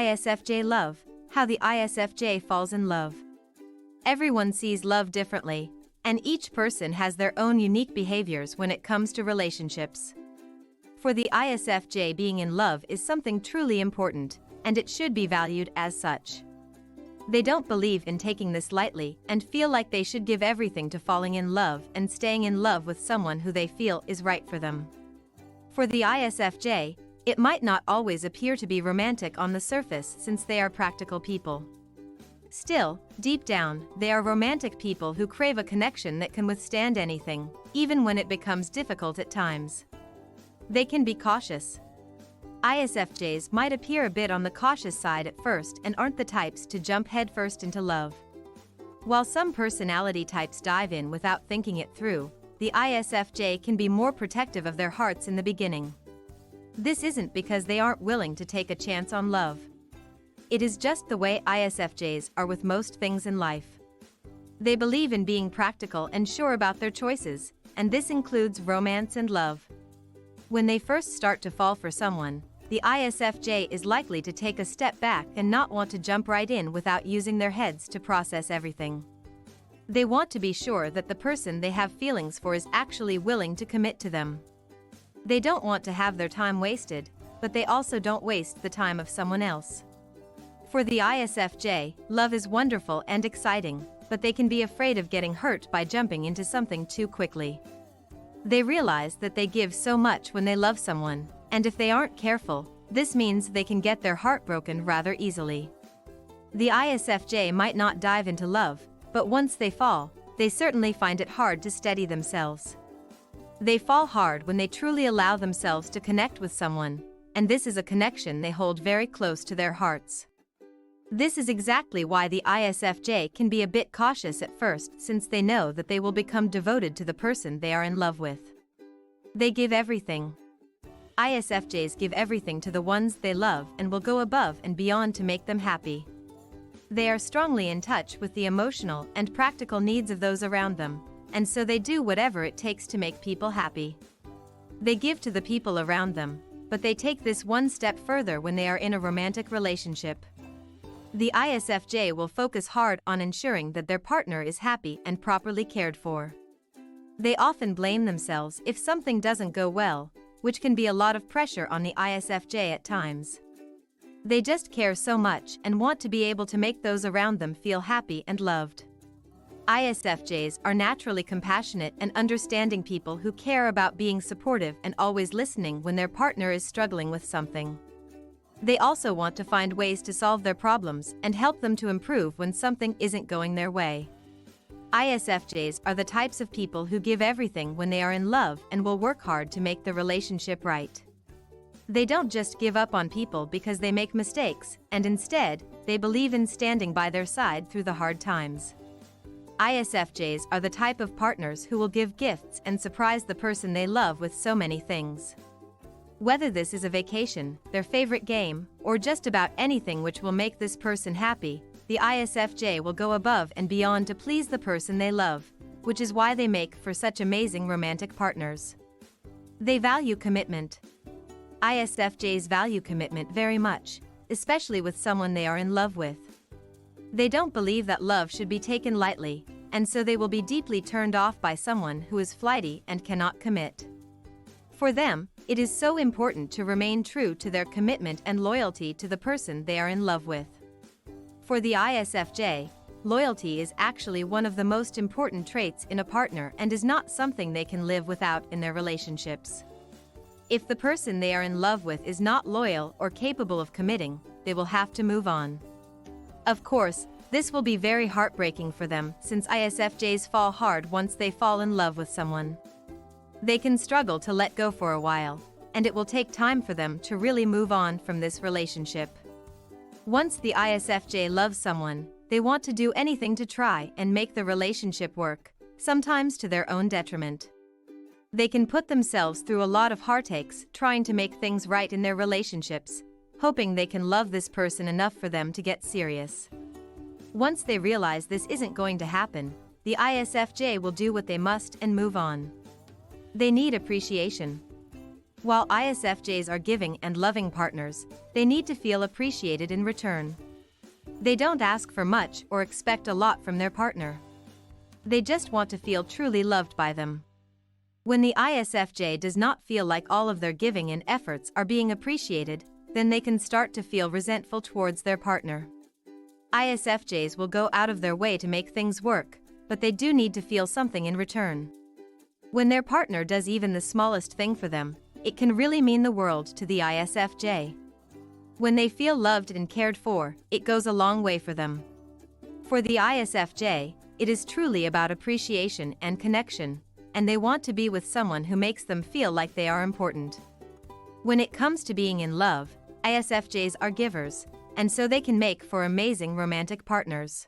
ISFJ love, how the ISFJ falls in love. Everyone sees love differently, and each person has their own unique behaviors when it comes to relationships. For the ISFJ, being in love is something truly important, and it should be valued as such. They don't believe in taking this lightly and feel like they should give everything to falling in love and staying in love with someone who they feel is right for them. For the ISFJ, it might not always appear to be romantic on the surface since they are practical people. Still, deep down, they are romantic people who crave a connection that can withstand anything, even when it becomes difficult at times. They can be cautious. ISFJs might appear a bit on the cautious side at first and aren't the types to jump headfirst into love. While some personality types dive in without thinking it through, the ISFJ can be more protective of their hearts in the beginning. This isn't because they aren't willing to take a chance on love. It is just the way ISFJs are with most things in life. They believe in being practical and sure about their choices, and this includes romance and love. When they first start to fall for someone, the ISFJ is likely to take a step back and not want to jump right in without using their heads to process everything. They want to be sure that the person they have feelings for is actually willing to commit to them. They don't want to have their time wasted, but they also don't waste the time of someone else. For the ISFJ, love is wonderful and exciting, but they can be afraid of getting hurt by jumping into something too quickly. They realize that they give so much when they love someone, and if they aren't careful, this means they can get their heart broken rather easily. The ISFJ might not dive into love, but once they fall, they certainly find it hard to steady themselves. They fall hard when they truly allow themselves to connect with someone, and this is a connection they hold very close to their hearts. This is exactly why the ISFJ can be a bit cautious at first, since they know that they will become devoted to the person they are in love with. They give everything. ISFJs give everything to the ones they love and will go above and beyond to make them happy. They are strongly in touch with the emotional and practical needs of those around them, and so they do whatever it takes to make people happy. They give to the people around them, but they take this one step further when they are in a romantic relationship. The ISFJ will focus hard on ensuring that their partner is happy and properly cared for. They often blame themselves if something doesn't go well, which can be a lot of pressure on the ISFJ at times. They just care so much and want to be able to make those around them feel happy and loved. ISFJs are naturally compassionate and understanding people who care about being supportive and always listening when their partner is struggling with something. They also want to find ways to solve their problems and help them to improve when something isn't going their way. ISFJs are the types of people who give everything when they are in love and will work hard to make the relationship right. They don't just give up on people because they make mistakes, and instead, they believe in standing by their side through the hard times. ISFJs are the type of partners who will give gifts and surprise the person they love with so many things. Whether this is a vacation, their favorite game, or just about anything which will make this person happy, the ISFJ will go above and beyond to please the person they love, which is why they make for such amazing romantic partners. They value commitment. ISFJs value commitment very much, especially with someone they are in love with. They don't believe that love should be taken lightly, and so they will be deeply turned off by someone who is flighty and cannot commit. For them, it is so important to remain true to their commitment and loyalty to the person they are in love with. For the ISFJ, loyalty is actually one of the most important traits in a partner and is not something they can live without in their relationships. If the person they are in love with is not loyal or capable of committing, they will have to move on. Of course, this will be very heartbreaking for them since ISFJs fall hard once they fall in love with someone. They can struggle to let go for a while, and it will take time for them to really move on from this relationship. Once the ISFJ loves someone, they want to do anything to try and make the relationship work, sometimes to their own detriment. They can put themselves through a lot of heartaches trying to make things right in their relationships, hoping they can love this person enough for them to get serious. Once they realize this isn't going to happen, the ISFJ will do what they must and move on. They need appreciation. While ISFJs are giving and loving partners, they need to feel appreciated in return. They don't ask for much or expect a lot from their partner. They just want to feel truly loved by them. When the ISFJ does not feel like all of their giving and efforts are being appreciated, then they can start to feel resentful towards their partner. ISFJs will go out of their way to make things work, but they do need to feel something in return. When their partner does even the smallest thing for them, it can really mean the world to the ISFJ. When they feel loved and cared for, it goes a long way for them. For the ISFJ, it is truly about appreciation and connection, and they want to be with someone who makes them feel like they are important. When it comes to being in love, ISFJs are givers, and so they can make for amazing romantic partners.